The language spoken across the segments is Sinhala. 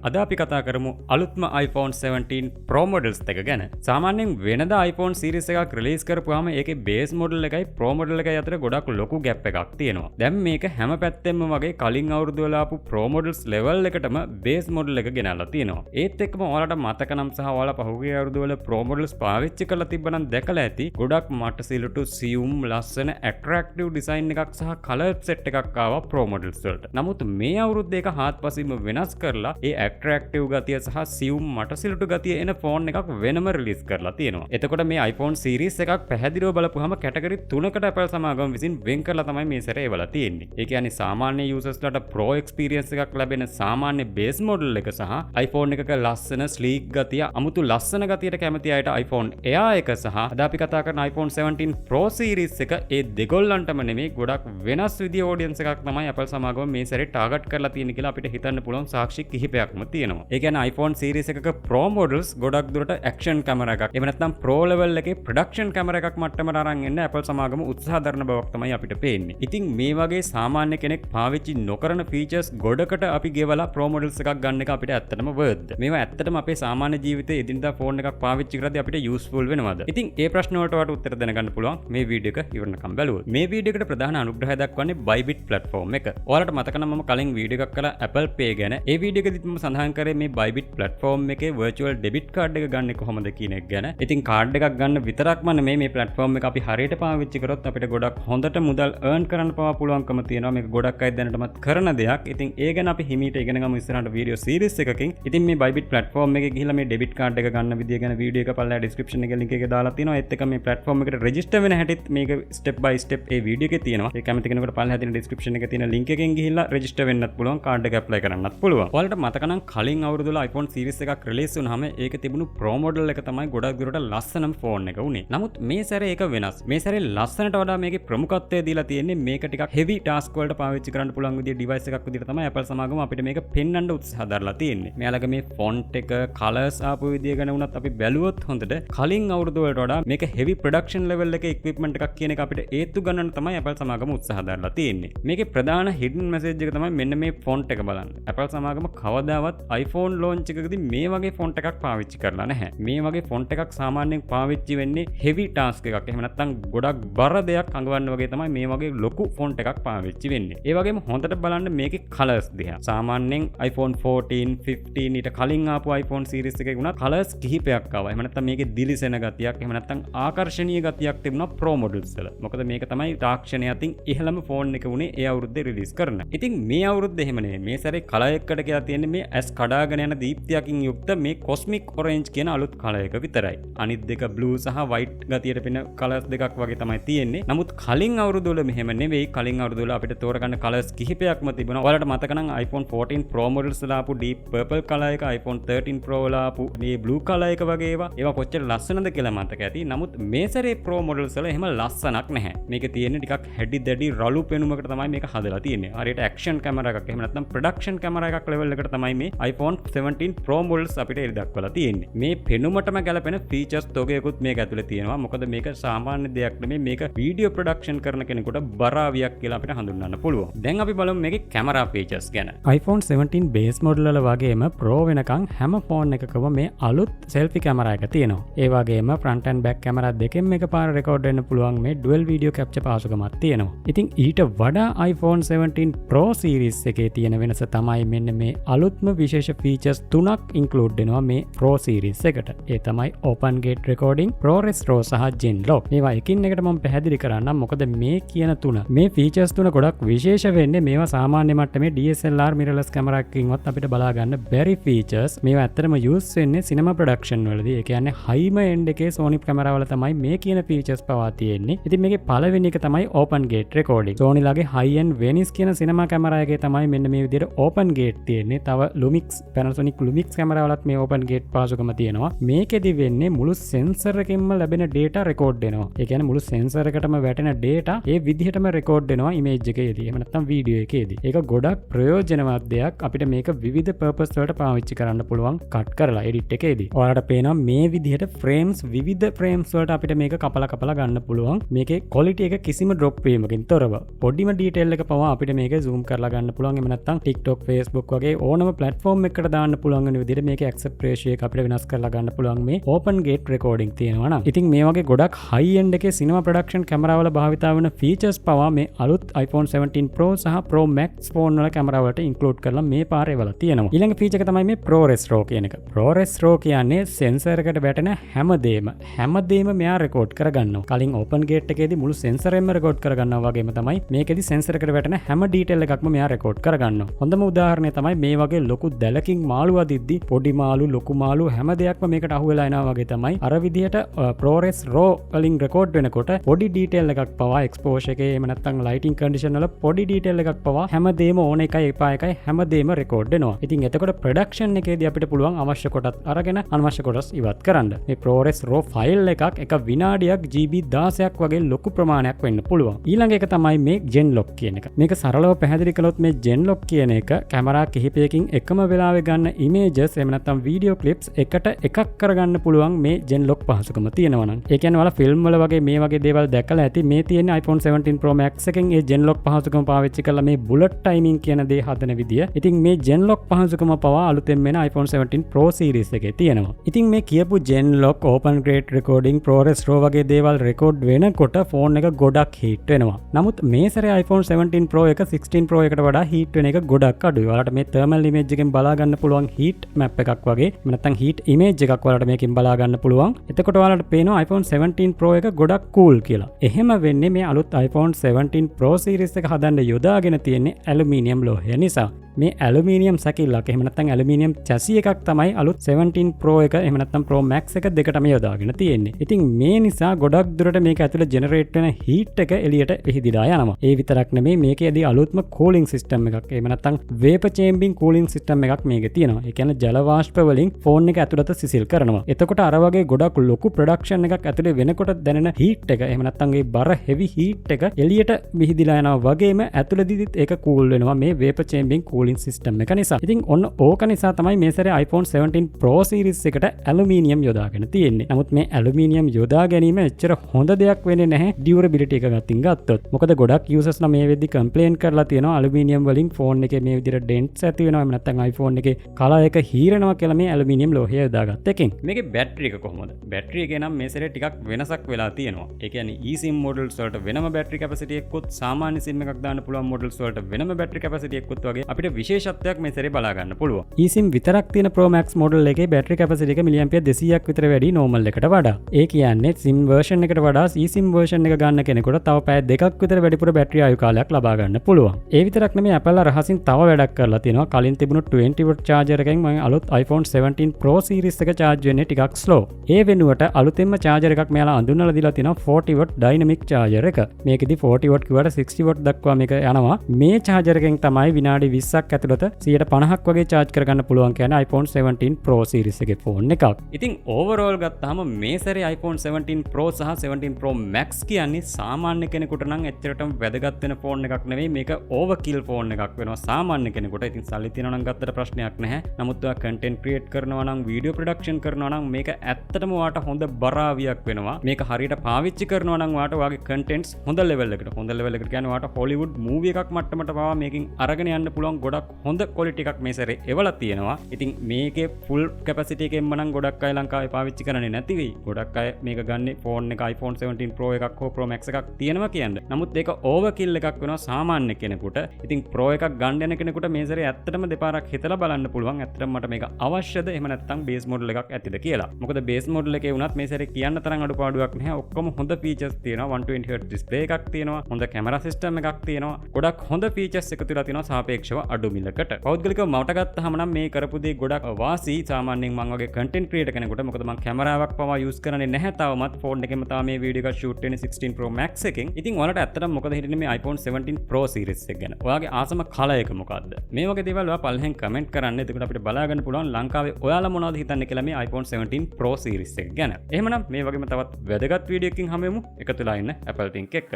අද අපි කතා කරමු අලුත්ම iPhone 17 Pro models දෙක ගැන. සාමාන්‍යයෙන් වෙනද iPhone series එකක් රිලීස් කරපුවාම ඒකේ base model එකයි Pro model එකයි අතර ගොඩක් ලොකු gap එකක් තියෙනවා. දැන් මේක හැම පැත්තෙම වගේ කලින් අවුරුදු වල ආපු Pro models level එකටම base model එක ගෙනල්ලා තියෙනවා. ඒත් එක්කම ඔයාලට මතක නම් සහ ඔයාලා පහුගිය අවුරුදු වල Pro models පාවිච්චි කරලා තිබ්බනම් දැකලා ඇති ගොඩක් මට සිලුටු සියුම් ලස්සන attractive design එකක් සහ color set එකක් ආවා Pro models වලට. නමුත් මේ අවුරුද්දේ ඒක හාත්පසින්ම වෙනස් කරලා ඒ ඇට්‍රැක්ටිව් ගතිය සහ සියුම් මටසිලුටු ගතිය එන ෆෝන් එකක් වෙනම රිලීස් කරලා තියෙනවා. එතකොට මේ iPhone series එකක් පැහැදිලිව බලපුවහම කැටගරි 3කට Apple සමාගම විසින් වෙන් කරලා තමයි මේ සැරේ ඒවලා තියෙන්නේ. ඒ කියන්නේ සාමාන්‍ය users-ලාට Pro experience එකක් ලැබෙන සාමාන්‍ය base model එක සහ iPhone එකක ලස්සන sleek ගතිය, අමුතු ලස්සන ගතියට කැමති අයට iPhone Air එක සහ අද අපි කතා කරන iPhone 17 Pro series එක ඒ දෙගොල්ලන්ටම නෙමෙයි ගොඩක් වෙනස් විදිහේ audience එකක් තමයි Apple සමාගම මේ සැරේ target කරලා තියෙන්නේ කියලා අපිට හිතන්න පුළුවන් සාක්ෂි කිහිපයක්ම තියෙනවා. ඒ කියන්නේ iPhone series එකක Pro models ගොඩක් දුරට action camera එකක් එහෙම නැත්නම් Pro level එකේ production camera එකක් මට්ටමට අරන් එන්න Apple සමාගම උත්සාහ දරන බවක් තමයි අපිට පේන්නේ. ඉතින් මේ වගේ සාමාන්‍ය කෙනෙක් පාවිච්චි නොකරන features ගොඩකට අපි ගෙවලා Pro models එකක් ගන්න එක අපිට ඇත්තටම worth. මේවා ඇත්තටම අපේ සාමාන්‍ය ජීවිතයේ එදිනදා phone එකක් පාවිච්චි කරද්දී අපිට useful වෙනවද? ඉතින් ඒ ප්‍රශ්න වලට ඔයාලට උත්තර දැනගන්න පුළුවන් මේ වීඩියෝ එක ඉවරනකම් බලුවොත්. මේ වීඩියෝ එකට ප්‍රධාන අනුග්‍රහය දක්වන්නේ Bybit platform එක. ඔයාලට මතක නම් මම කලින් වීඩියෝ එකක් කළා Apple Pay ගැන. ඒ වීඩියෝ එකෙදිත් මම සඳහන් කරේ මේ Bybit platform එකේ virtual debit card එක ගන්න කොහොමද කියන එක ගැන. ඉතින් කාඩ් එකක් ගන්න විතරක්ම නෙමෙයි මේ platform එක අපි හරියට පාවිච්චි කරොත් අපිට ගොඩක් හොඳට මුදල් earn කරන්න පවා පුළුවන්කම තියෙනවා. මේක ගොඩක් අය දැනටමත් කරන දෙයක්. ඉතින් ඒ ගැන අපි හිමීට ඉගෙන ගමු ඉස්සරහට වීඩියෝ series එකකින්. ඉතින් මේ Bybit platform එකේ ගිහිල්ලා මේ debit card එක ගන්න විදිය ගැන වීඩියෝ එක පල්ලා description එකේ link එක දාලා තියෙනවා. ඒත් එක මේ platform එකට register වෙන හැටිත් මේක step by step A video එකේ තියෙනවා. ඒ කැමති කෙනෙකුට පල්ලා හැදින description එකේ තියෙන link එකෙන් ගිහිල්ලා register වෙන්නත් පුළුවන්. card එක apply කරන්නත් පුළුවන්. ඔයාලට මතක නම් කලින් අවුරුදු වල iPhone series එකක් රිලීස් වුණාම ඒක තිබුණු Pro model එක තමයි ගොඩක් දුරට ලස්සනම ෆෝන් එක උනේ. නමුත් මේ සැරේ ඒක වෙනස්. මේ සැරේ ලස්සනට වඩා මේකේ ප්‍රමුඛත්වය දීලා තියෙන්නේ මේක ටිකක් heavy task වලට පාවිච්චි කරන්න පුළුවන් විදිහේ device එකක් විදිහට තමයි Apple සමාගම අපිට මේක පෙන්වන්න උත්සාහ දරලා තියෙන්නේ. මෙයාලගේ මේ font එක colors ආපු විදිය ගැන වුණත් අපි බැලුවොත් හොඳට කලින් අවුරුදු වලට වඩා මේක heavy production level එකේ equipment එකක් කියන එක අපිට ඒත්තු ගන්නන්න තමයි Apple සමාගම උත්සාහ දරලා තියෙන්නේ. මේකේ ප්‍රධාන hidden message එක තමයි මෙන්න මේ font එක බලන්න. Apple සමාගම කවදාවත් iPhone launch එකකදී මේ වගේ ෆොන්ට් එකක් පාවිච්චි කරලා නැහැ. මේ වගේ ෆොන්ට් එකක් සාමාන්‍යයෙන් පාවිච්චි වෙන්නේ heavy task එකක්. එහෙම නැත්නම් ගොඩක් බර දෙයක් අඟවන්න වගේ තමයි මේ වගේ ලොකු ෆොන්ට් එකක් පාවිච්චි වෙන්නේ. ඒ වගේම හොඳට බලන්න මේකේ colors දිහා. සාමාන්‍යයෙන් iPhone 14, 15 ඊට කලින් ආපු iPhone series එකේ වුණා colors කිහිපයක් ආවා. එහෙම නැත්නම් මේකේ දිලිසෙන ගතියක්, එහෙම නැත්නම් ආකර්ෂණීය ගතියක් තිබුණා Pro models වල. මොකද මේක තමයි තාක්ෂණය අතින් ඉහළම ෆෝන් එක වුණේ ඒ අවුරුද්දේ රිලීස් කරන. ඉතින් මේ අවුරුද්දේ එහෙම නෙමෙයි. මේ සැරේ color එකකට කියලා තියෙන්නේ මේ ඇස් කඩාගෙන යන දීප්තියකින් යුක්ත මේ cosmic orange කියන අලුත් color එක විතරයි. අනිත් දෙක blue සහ white ගතියට පෙනෙන colors දෙකක් වගේ තමයි තියෙන්නේ. නමුත් කලින් අවුරුදු වල මෙහෙම නෙවෙයි. කලින් අවුරුදු වල අපිට තෝරගන්න colors කිහිපයක්ම තිබුණා. ඔයාලට මතක නම් iPhone 14 Pro models වල ආපු deep purple color එක, iPhone 13 Pro වල ආපු මේ blue color එක වගේ ඒවා කොච්චර ලස්සනද කියලා මතක ඇති. නමුත් මේ සැරේ Pro models වල එහෙම ලස්සනක් නැහැ. මේක තියෙන්නේ ටිකක් හැඩි දැඩි රළු පෙනුමකට තමයි මේක හදලා තියෙන්නේ. හරියට action camera එකක් එහෙම නැත්නම් production camera එකක් level එකට තමයි මේ iPhone 17 Pro models අපිට එලි දක්වලා තියෙන්නේ. මේ පෙනුමටම ගැලපෙන features තෝගයකුත් මේක ඇතුලේ තියෙනවා. මොකද මේක සාමාන්‍ය දෙයක් නෙමෙයි. මේක video production කරන කෙනෙකුට බරාවියක් කියලා අපිට හඳුන්වන්න පුළුවන්. දැන් අපි බලමු මේකේ camera features ගැන. iPhone 17 base model වල වගේම Pro වෙනකන් හැම ෆෝන් එකකම මේ අලුත් selfie camera එක තියෙනවා. ඒ වගේම front and back camera දෙකෙන් එකපාර record වෙන්න පුළුවන් මේ dual video capture පාසුකමක් තියෙනවා. ඉතින් ඊට වඩා iPhone 17 Pro series එකේ තියෙන වෙනස තමයි මෙන්න මේ අලුත්ම විශේෂ features තුනක් include වෙනවා මේ Pro series එකට. ඒ තමයි open gate recording, ProRes RAW සහ Gen Lock. මේවා එකින් එකට මම පැහැදිලි කරන්නම්. මොකද මේ කියන තුන මේ features තුන ගොඩක් විශේෂ වෙන්නේ මේවා සාමාන්‍ය මට්ටමේ DSLR mirrorless camera එකකින්වත් අපිට බලා ගන්න බැරි features. මේවා ඇත්තටම use වෙන්නේ cinema production වලදී. ඒ කියන්නේ high end එකේ Sony camera වල තමයි මේ කියන features පවා තියෙන්නේ. ඉතින් මේකේ පළවෙනි එක තමයි open gate recording. Sony ලාගේ high end Venice කියන cinema camera එකේ තමයි මෙන්න මේ විදිහට open gate තියෙන්නේ. තව Lumix, Panasonic Lumix camera වලත් මේ open gate පාසුකම තියෙනවා. මේකෙදි වෙන්නේ මුළු sensor එකෙන්ම ලැබෙන data record වෙනවා. ඒ කියන්නේ මුළු sensor එකටම වැටෙන data ඒ විදිහටම record වෙනවා image එකේදී. එහෙම නැත්නම් video එකේදී. ඒක ගොඩක් ප්‍රයෝජනවත් දෙයක්. අපිට මේක විවිධ purpose වලට පාවිච්චි කරන්න පුළුවන් cut කරලා edit එකේදී. ඔයාලට පේනවා මේ විදිහට frames විවිධ frames වලට අපිට මේක කපලා ගන්න පුළුවන්. මේකේ quality එක කිසිම drop වීමකින් තොරව. පොඩිම detail එක පවා අපිට මේක zoom කරලා ගන්න පුළුවන්. එහෙම නැත්නම් TikTok, Facebook වගේ ඕනම platform එකකට දාන්න පුළුවන් වෙන විදිහට මේකේ accept ratio එක අපිට වෙනස් කරලා ගන්න පුළුවන් මේ open gate recording තියෙනවා නම්. ඉතින් මේ වගේ ගොඩක් high end එකේ cinema production camera වල භාවිතා වෙන features පවා මේ අලුත් iPhone 17 Pro සහ Pro Max phone වල camera වලට include කරලා මේ පාරේ වල තියෙනවා. ඊළඟ feature එක තමයි මේ ProRes RAW කියන එක. ProRes RAW කියන්නේ sensor එකට වැටෙන හැමදේම මෙයා record කරගන්නවා. කලින් open gate එකේදී මුළු sensor එකම record කරගන්නවා වගේම තමයි මේකෙදි sensor එකට වැටෙන හැම detail එකක්ම මෙයා record කරගන්නවා. හොඳම උදාහරණය තමයි මේ වගේ ලොකු දැලකින් මාළු අදිද්දි පොඩි මාළු ලොකු මාළු හැම දෙයක්ම මේකට අහු වෙලා එනවා වගේ තමයි අර විදිහට ProRes RAW වලින් record වෙනකොට පොඩි detail එකක් පවා exposure එකේ එහෙම නැත්නම් lighting condition වල පොඩි detail එකක් පවා හැමදේම ඕන එකයි එපා එකයි හැමදේම record වෙනවා. ඉතින් එතකොට production එකේදී අපිට පුළුවන් අවශ්‍ය කොටත් අරගෙන අනවශ්‍ය කොටස් ඉවත් කරන්න. මේ ProRes RAW file එකක් එක විනාඩියක් GB 16ක් වගේ ලොකු ප්‍රමාණයක් වෙන්න පුළුවන්. ඊළඟ එක තමයි මේ Genlock කියන එක. මේක සරලව පැහැදිලි කළොත් මේ Genlock කියන එක කැමරා කිහිපයකින් එකම වෙලාවෙ ගන්න images එහෙම නැත්නම් video clips එකට එකක් කරගන්න පුළුවන් මේ Genlock පහසුකම තියෙනවා නම්. ඒ කියන්නේ ඔයාලා ෆිල්ම් වල වගේ මේ වගේ දේවල් දැකලා ඇති මේ තියෙන iPhone 17 Pro Max එකෙන් ඒ Genlock පහසුකම පාවිච්චි කරලා මේ bullet timing කියන දේ හදන විදිය. ඉතින් මේ Genlock පහසුකම පවා අලුතෙන් වෙන iPhone 17 Pro series එකේ තියෙනවා. ඉතින් මේ කියපු Genlock, open gate recording, ProRes RAW වගේ දේවල් record වෙනකොට phone එක ගොඩක් heat වෙනවා. නමුත් මේ සැරේ iPhone 17 Pro එක 16 Pro එකට වඩා heat වෙන එක ගොඩක් අඩුයි. ඔයාලට මේ thermal image එකෙන් බලා ගන්න පුළුවන් heat map එකක් වගේ. නැත්නම් heat image එකක් ඔයාලට මේකෙන් බලා ගන්න පුළුවන්. එතකොට ඔයාලට පේනවා iPhone 17 Pro එක ගොඩක් cool කියලා. එහෙම වෙන්නේ මේ අලුත් iPhone 17 Pro series එක හදන්න යොදාගෙන තියෙන්නේ ඇලුමිනියම් ලෝහය නිසා. මේ ඇලුමිනියම් සැකිල්ලක් එහෙම නැත්නම් ඇලුමිනියම් chassis එකක් තමයි අලුත් 17 Pro එක එහෙම නැත්නම් Pro Max එක දෙකටම යොදාගෙන තියෙන්නේ. ඉතින් මේ නිසා ගොඩක් දුරට මේක ඇතුළේ generate වෙන heat එක එළියට විහිදිලා යනවා. ඒ විතරක් නෙමෙයි මේකේදී අලුත්ම cooling system එකක් එහෙම නැත්නම් vapor chambering cooling system එකක් මේකේ තියෙනවා. ඒ කියන්නේ ජල වාෂ්ප වලින් phone එක ඇතුළත සිසිල් කරනවා. එතකොට අර වගේ ගොඩක් ලොකු production එකක් ඇතුළේ වෙනකොට දැනෙන heat එක එහෙම නැත්නම් ඒ බර heavy heat එක එළියට විහිදිලා යනවා වගේම ඇතුළතදීත් ඒක cool වෙනවා මේ vapor chambering cooling system එක නිසා. ඉතින් ඔන්න ඕක නිසා තමයි මේ සැරේ iPhone 17 Pro series එකට ඇලුමිනියම් යොදාගෙන තියෙන්නේ. නමුත් මේ ඇලුමිනියම් යොදා ගැනීම එච්චර හොඳ දෙයක් වෙන්නේ නැහැ durability එක ගත්තොත්. මොකද ගොඩක් users නම් මේ වෙද්දි complain කරලා තියෙනවා ඇලුමිනියම් වලින් phone එකේ මේ විදිහට dents ඇති වෙනවා එහෙම නැත්නම් iPhone එකේ color එක හීරනවා කියලා මේ ඇලුමිනියම් ලෝහය යොදාගත්ත එකෙන්. මේකේ battery එක කොහොමද? battery එකේ නම් මේ සැරේ ටිකක් වෙනසක් වෙලා තියෙනවා. ඒ කියන්නේ eSIM models වලට වෙනම battery capacity එකකුත් සාමාන්‍ය SIM එකක් දාන්න පුළුවන් models වලට වෙනම battery capacity එකකුත් වගේ අපිට විශේෂත්වයක් මේ සැරේ බලා ගන්න පුළුවන්. eSIM විතරක් තියෙන Pro Max model එකේ battery capacity එක milliampere 200ක් විතර වැඩි normal එකට වඩා. ඒ කියන්නේ SIM version එකට වඩා eSIM version එක ගන්න කෙනෙකුට තව පැය 2ක් විතර වැඩිපුර battery ආයු කාලයක් ලබා ගන්න පුළුවන්. ඒ විතරක් නෙමෙයි Apple රහසින් තව වැඩක් කරලා තියෙනවා. කලින් තිබුණු 20 watt charger එකෙන් මම අලුත් iPhone 17 Pro series එක charge වෙන්නේ ටිකක් slow. ඒ වෙනුවට අලුතෙන්ම charger එකක් මෙයාලා අඳුන්වලා දීලා තියෙනවා 40 watt dynamic charger එක. මේකෙදි 40 watt කිව්වට 60 watt දක්වා මේක යනවා. මේ charger එකෙන් තමයි විනාඩි 20ක් ඇතුළත 150ක් වගේ charge කරගන්න පුළුවන් කියන iPhone 17 Pro series එකේ phone එකක්. ඉතින් overall ගත්තාම මේ සැරේ iPhone 17 Pro සහ 17 Pro Max කියන්නේ සාමාන්‍ය කෙනෙකුට නම් එච්චරටම වැදගත් වෙන phone එකක් නෙවෙයි. මේක overkill phone එකක් වෙනවා සාමාන්‍ය කෙනෙකුට. ඉතින් සල්ලි තියනවා නම් ගත්තට ප්‍රශ්නයක් නැහැ. නමුත් ඔයා content create කරනවා නම් video production කරනවා නම් මේක ඇත්තටම ඔයාට හොඳ බරාවියක් වෙනවා. මේක හරියට පාවිච්චි කරනවා නම් ඔයාට ඔයාගේ contents හොඳ level එකකට කියන්නේ ඔයාට Hollywood movie එකක් මට්ටමට පවා මේකෙන් අරගෙන යන්න පුළුවන් ගොඩක් හොඳ quality එකක් මේ සැරේ එවලා තියෙනවා. ඉතින් මේකේ full capacity එකෙන්ම නම් ගොඩක් අය ලංකාවේ පාවිච්චි කරන්නේ නැති වෙයි. ගොඩක් අය මේක ගන්නේ phone එක iPhone 17 Pro එකක් හෝ Pro Max එකක් තියෙනවා කියන්නේ. නමුත් ඒක overkill එකක් වෙනවා සාමාන්‍ය කෙනෙකුට. ඉතින් Pro එකක් ගන්න යන කෙනෙකුට මේ සැරේ ඇත්තටම දෙපාරක් හිතලා බලන්න පුළුවන්. ඇත්තටම මට මේක අවශ්‍යද එහෙම නැත්නම් base model එකක් ඇතිද කියලා. මොකද base model එකේ වුණත් මේ සැරේ කියන්න තරම් අඩුපාඩුවක් නැහැ. ඔක්කොම හොඳ features තියෙනවා. 120Hz display එකක් තියෙනවා. හොඳ camera system එකක් තියෙනවා. ගොඩක් හොඳ features එකතු වෙලා තියෙනවා සාපේක්ෂව අඩු මිලකට. පෞද්ගලිකව මට ගත්තාම නම් මේ කරපු දේ ගොඩක් වාසි. සාමාන්‍යයෙන් මම වගේ content creator කෙනෙකුට මොකද මම කැමරාවක් පවා use කරන්නේ නැහැ තාමත්. phone එකෙම තමයි මේ වීඩියෝ එක shoot වෙන්නේ 16 Pro Max එකෙන්. ඉතින් ඔයාලට ඇත්තටම මොකද හිතන්නේ මේ iPhone 17 Pro series එක ගැන? ඔයාගේ ආසම color එක මොකක්ද? මේ වගේ දේවල් ඔයා පල්ලෙහෙන් comment කරන්න. එතකොට අපිට බලා ගන්න පුළුවන් ලංකාවේ ඔයාලා මොනවද හිතන්නේ කියලා මේ iPhone 17 Pro series එක ගැන. එහෙමනම් මේ වගේම තවත් වැදගත් වීඩියෝ එකකින් හමුවෙමු. එකතු වෙලා ඉන්න Apple Think එක්ක.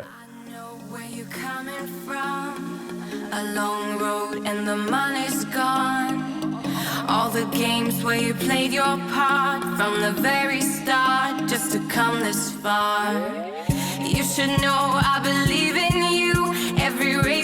A long road and the money's gone. All the games where you played your part from the very start just to come this far. You should know I believe in you. Every race